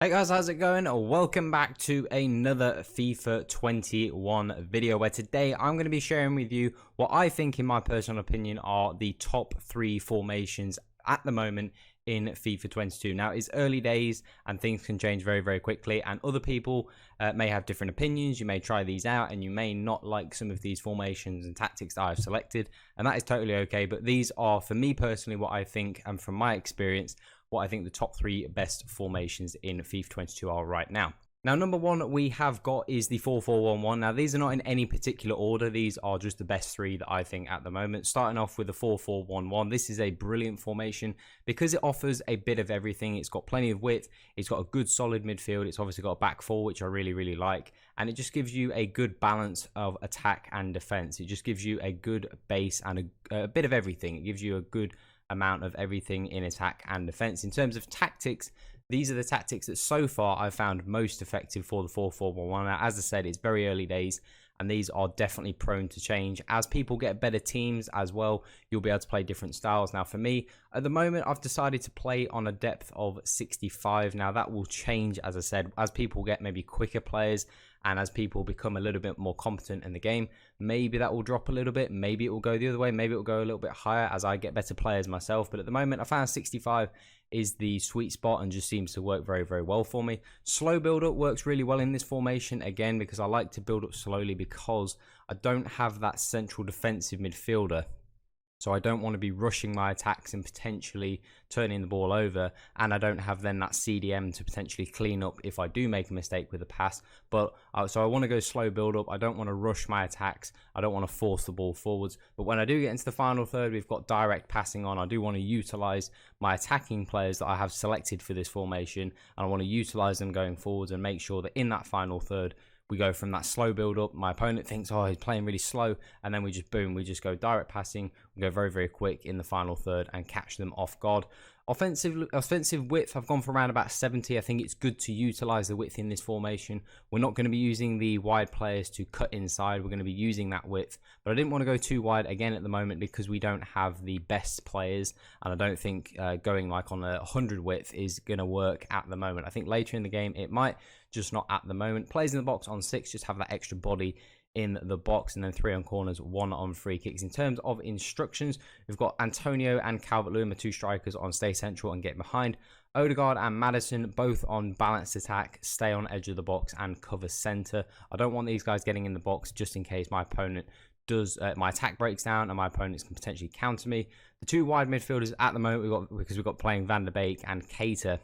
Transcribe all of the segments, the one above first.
Hey guys, how's it going? Welcome back to another FIFA 21 video where today I'm going to be sharing with you what I think, in my personal opinion, are the top 3 formations at the moment in FIFA 22. Now, it's early days and things can change very, very quickly, and other people may have different opinions. You may try these out and you may not like some of these formations and tactics that I've selected, and that is totally okay. But these are, for me personally, what I think, and from my experience, what I think the top 3 best formations in FIFA 22 are right now. Now, number 1 we have got is the 4-4-1-1. Now, these are not in any particular order. These are just the best 3 that I think at the moment. Starting off with the 4-4-1-1. This is a brilliant formation because it offers a bit of everything. It's got plenty of width. It's got a good solid midfield. It's obviously got a back four, which I really, really like. And it just gives you a good balance of attack and defense. It just gives you a good base and a bit of everything. It gives you a good amount of everything in attack and defense. In terms of tactics, these are the tactics that so far I've found most effective for the 4-4-1-1. Now, as I said, it's very early days and these are definitely prone to change. As people get better teams as well, you'll be able to play different styles. Now, for me, at the moment, I've decided to play on a depth of 65. Now, that will change, as I said, as people get maybe quicker players and as people become a little bit more competent in the game. Maybe that will drop a little bit. Maybe it will go the other way. Maybe it will go a little bit higher as I get better players myself. But at the moment, I found 65 is the sweet spot and just seems to work very, very well for me. Slow build up works really well in this formation, again, because I like to build up slowly because I don't have that central defensive midfielder. So I don't want to be rushing my attacks and potentially turning the ball over, and I don't have then that CDM to potentially clean up if I do make a mistake with a pass. But so I want to go slow build up. I don't want to rush my attacks. I don't want to force the ball forwards. But when I do get into the final third, we've got direct passing on. I do want to utilize my attacking players that I have selected for this formation, and I want to utilize them going forwards and make sure that in that final third, we go from that slow build up. My opponent thinks, oh, he's playing really slow. And then we just, boom, we just go direct passing. We go very, very quick in the final third and catch them off guard. Offensive width, I've gone for around about 70. I think it's good to utilize the width in this formation. We're not going to be using the wide players to cut inside. We're going to be using that width. But I didn't want to go too wide again at the moment because we don't have the best players. And I don't think going like on a 100 width is going to work at the moment. I think later in the game it might, just not at the moment. Players in the box on 6 just have that extra body in the box, and then 3 on corners, 1 on free kicks. In terms of instructions, we've got Antonio and Calvert-Lewin, my 2 strikers, on stay central and get behind. Odegaard and Madison both on balanced attack, stay on edge of the box and cover center. I don't want these guys getting in the box just in case my opponent does my attack breaks down and my opponents can potentially counter me. The 2 wide midfielders at the moment we've got playing Van der Beek and Keita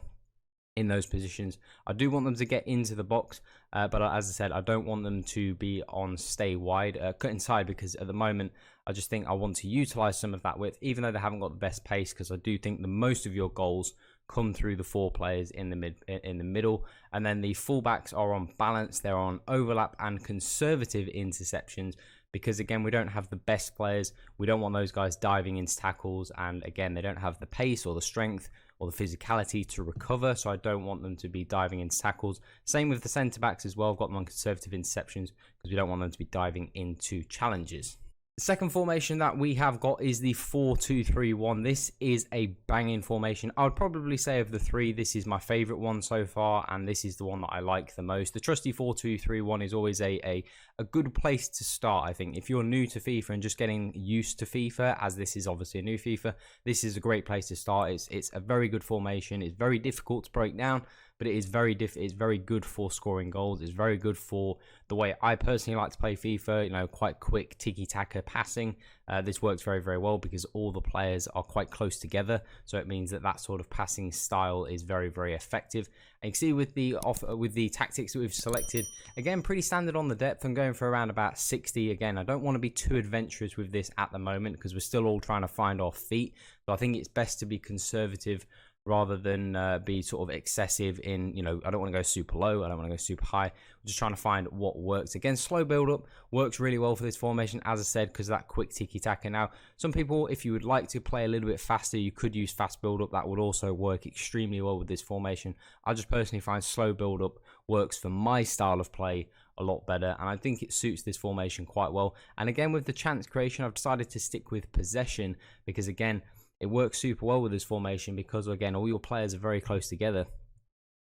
in those positions. I do want them to get into the box, but as I said, I don't want them to be on stay wide, cut inside, because at the moment I just think I want to utilize some of that width, even though they haven't got the best pace, because I do think the most of your goals come through the 4 players in the middle. And then the fullbacks are on balance, they're on overlap and conservative interceptions, because again, we don't have the best players. We don't want those guys diving into tackles, and again, they don't have the pace or the strength or the physicality to recover, so I don't want them to be diving into tackles. Same with the centre backs as well. I've got them on conservative interceptions because we don't want them to be diving into challenges. The second formation that we have got is the 4-2-3-1. This is a banging formation. I would probably say of the 3, this is my favorite one so far, and this is the one that I like the most. The trusty 4-2-3-1 is always a good place to start, I think. If you're new to FIFA and just getting used to FIFA, as this is obviously a new FIFA, this is a great place to start. It's a very good formation. It's very difficult to break down, but it is it's very good for scoring goals. It's very good for the way I personally like to play FIFA, you know, quite quick tiki-taka passing. This works very, very well because all the players are quite close together, so it means that that sort of passing style is very, very effective. And you can see with the tactics that we've selected, again, pretty standard on the depth. I'm going for around about 60. Again, I don't want to be too adventurous with this at the moment because we're still all trying to find our feet, so I think it's best to be conservative rather than be sort of excessive in, you know, I don't want to go super low, I don't want to go super high. I'm just trying to find what works. Again, slow build up works really well for this formation, as I said, because of that quick tiki-taka. Now, some people, if you would like to play a little bit faster, you could use fast build up. That would also work extremely well with this formation. I just personally find slow build up works for my style of play a lot better, and I think it suits this formation quite well. And again, with the chance creation, I've decided to stick with possession because, again, it works super well with this formation because, again, all your players are very close together.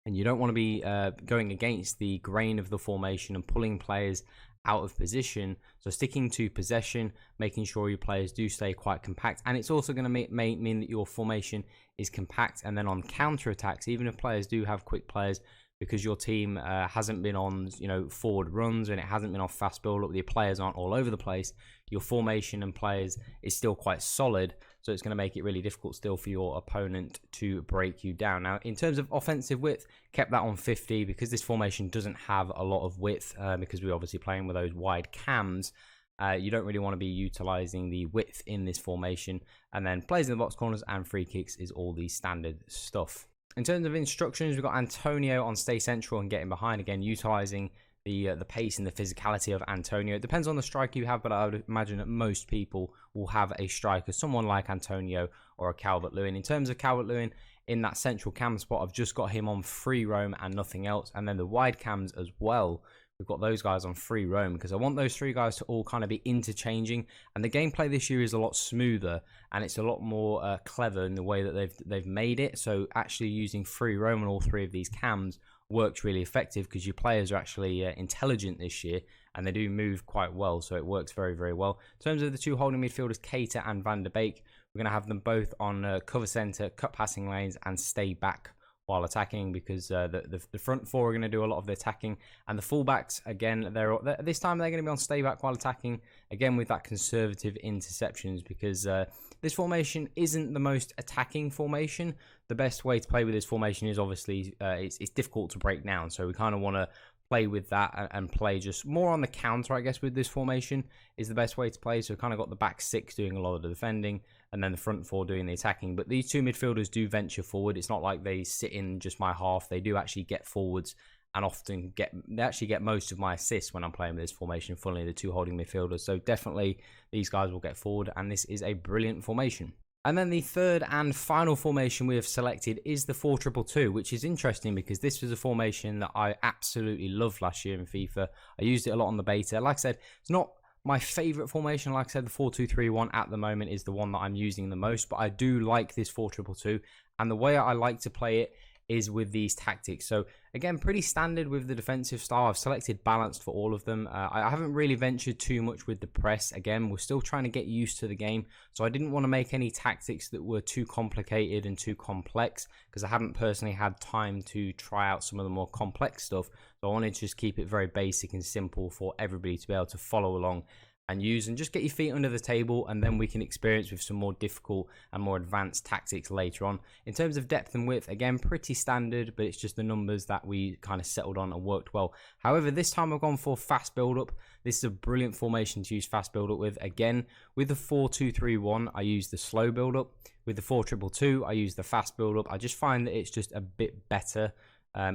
and you don't want to be going against the grain of the formation and pulling players out of position. So sticking to possession, making sure your players do stay quite compact, and it's also going to mean that your formation is compact. And then on counter attacks, even if players do have quick players, because your team hasn't been on forward runs and it hasn't been on fast build up, your players aren't all over the place, your formation and players is still quite solid, so it's going to make it really difficult still for your opponent to break you down. Now in terms of offensive width, kept that on 50 because this formation doesn't have a lot of width, because we're obviously playing with those wide cams. You don't really want to be utilizing the width in this formation. And then plays in the box corners and free kicks is all the standard stuff. In terms of instructions, we've got Antonio on stay central and getting behind, again utilizing the pace and the physicality of Antonio. It depends on the striker you have, but I would imagine that most people will have a striker, someone like Antonio or a Calvert-Lewin. In terms of Calvert-Lewin, in that central cam spot, I've just got him on free roam and nothing else. And then the wide cams as well, we've got those guys on free roam because I want those three guys to all kind of be interchanging. And the gameplay this year is a lot smoother and it's a lot more clever in the way that they've made it. So actually using free roam on all three of these cams works really effective because your players are actually intelligent this year and they do move quite well, so it works very, very well. In terms of the two holding midfielders, Keita and Van der Beek, we're going to have them both on cover centre, cut passing lanes and stay back while attacking, because the front four are going to do a lot of the attacking, and the fullbacks, again, this time they're going to be on stay back while attacking, again with that conservative interceptions, because this formation isn't the most attacking formation. The best way to play with this formation is obviously it's difficult to break down, so we kind of want to play with that and play just more on the counter, I guess, with this formation is the best way to play. So kind of got the back six doing a lot of the defending and then the front four doing the attacking. But these two midfielders do venture forward. It's not like they sit in just my half. They do actually get forwards and often they actually get most of my assists when I'm playing with this formation, funnily, the two holding midfielders. So definitely these guys will get forward, and this is a brilliant formation. And then the third and final formation we have selected is the 4-2-2, which is interesting because this was a formation that I absolutely loved last year in FIFA. I used it a lot on the beta. Like I said, it's not my favorite formation. Like I said, the 4-2-3-1 at the moment is the one that I'm using the most, but I do like this 4-2-2, and the way I like to play it is with these tactics. So again, pretty standard with the defensive style. I've selected balanced for all of them. I haven't really ventured too much with the press. Again, we're still trying to get used to the game, so I didn't want to make any tactics that were too complicated and too complex because I haven't personally had time to try out some of the more complex stuff. So I wanted to just keep it very basic and simple for everybody to be able to follow along and use, and just get your feet under the table, and then we can experience with some more difficult and more advanced tactics later on. In terms of depth and width, again, pretty standard, but it's just the numbers that we kind of settled on and worked well. However, this time I've gone for fast build-up. This is a brilliant formation to use fast build-up with. Again, with the 4-2-3-1, I use the slow build-up. With the 4-2-2, I use the fast build-up. I just find that it's just a bit better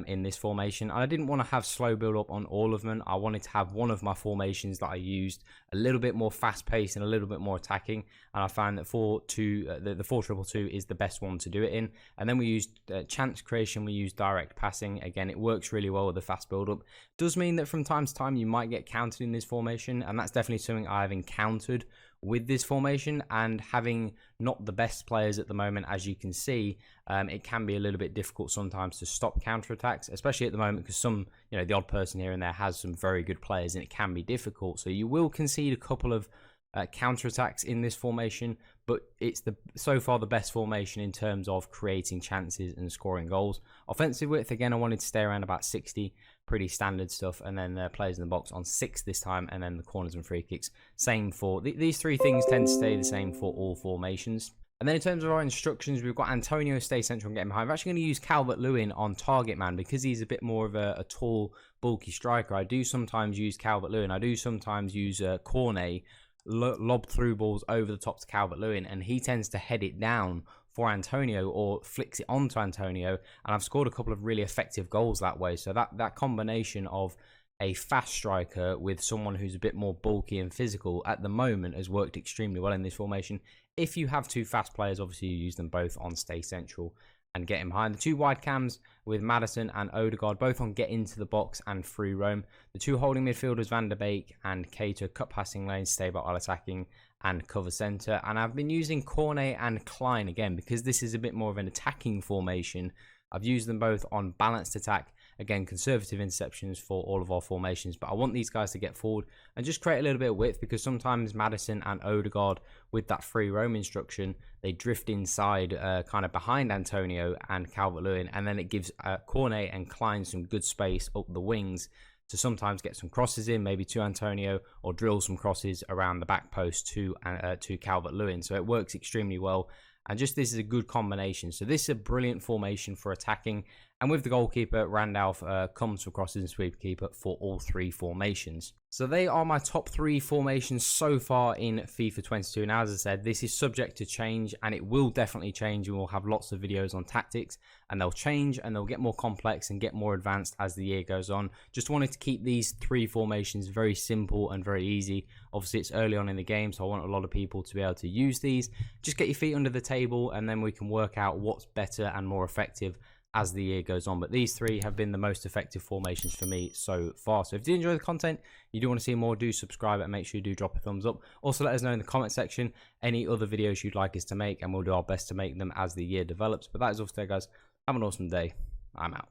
in this formation. And I didn't want to have slow build up on all of them. I wanted to have one of my formations that I used a little bit more fast paced and a little bit more attacking, and I found that the 4-2-2 is the best one to do it in. And then we used chance creation, we used direct passing. Again, it works really well with the fast build up. Does mean that from time to time you might get countered in this formation, and that's definitely something I've encountered with this formation. And having not the best players at the moment, as you can see, it can be a little bit difficult sometimes to stop counterattacks, especially at the moment, because some, the odd person here and there has some very good players, and it can be difficult. So you will concede a couple of counterattacks in this formation, but it's so far the best formation in terms of creating chances and scoring goals. Offensive width, again, I wanted to stay around about 60, pretty standard stuff, and then players in the box on 6 this time, and then the corners and free kicks, same for these three things tend to stay the same for all formations. And then in terms of our instructions, we've got Antonio stay central and get behind. I'm actually going to use Calvert-Lewin on target man because he's a bit more of a tall, bulky striker. I do sometimes use Calvert-Lewin. I do sometimes use Cornet, lob through balls over the top to Calvert-Lewin, and he tends to head it down for Antonio or flicks it onto Antonio, and I've scored a couple of really effective goals that way. So that combination of a fast striker with someone who's a bit more bulky and physical at the moment has worked extremely well in this formation. If you have two fast players, obviously you use them both on stay central and get him behind. The two wide cams with Maddison and Odegaard, both on get into the box and free roam. The two holding midfielders, Van der Beek and Keita, cut passing lanes, stay back while attacking, and cover centre. And I've been using Cornet and Klein again because this is a bit more of an attacking formation. I've used them both on balanced attack, again conservative interceptions for all of our formations, but I want these guys to get forward and just create a little bit of width, because sometimes Maddison and Odegaard with that free roam instruction, they drift inside kind of behind Antonio and Calvert-Lewin, and then it gives Cornet and Klein some good space up the wings to sometimes get some crosses in, maybe to Antonio, or drill some crosses around the back post to Calvert-Lewin. So it works extremely well, and just this is a good combination. So this is a brilliant formation for attacking, and with the goalkeeper, Randolph comes for crosses and sweeper for all three formations. So they are my top 3 formations so far in FIFA 22. Now, as I said, this is subject to change, and it will definitely change, and we'll have lots of videos on tactics, and they'll change and they'll get more complex and get more advanced as the year goes on. Just wanted to keep these 3 formations very simple and very easy. Obviously, it's early on in the game, so I want a lot of people to be able to use these. Just get your feet under the table, and then we can work out what's better and more effective as the year goes on. But these 3 have been the most effective formations for me so far. So if you enjoy the content, you do want to see more, do subscribe and make sure you do drop a thumbs up. Also, let us know in the comment section any other videos you'd like us to make, and we'll do our best to make them as the year develops. But that is all for today, guys. Have an awesome day. I'm out.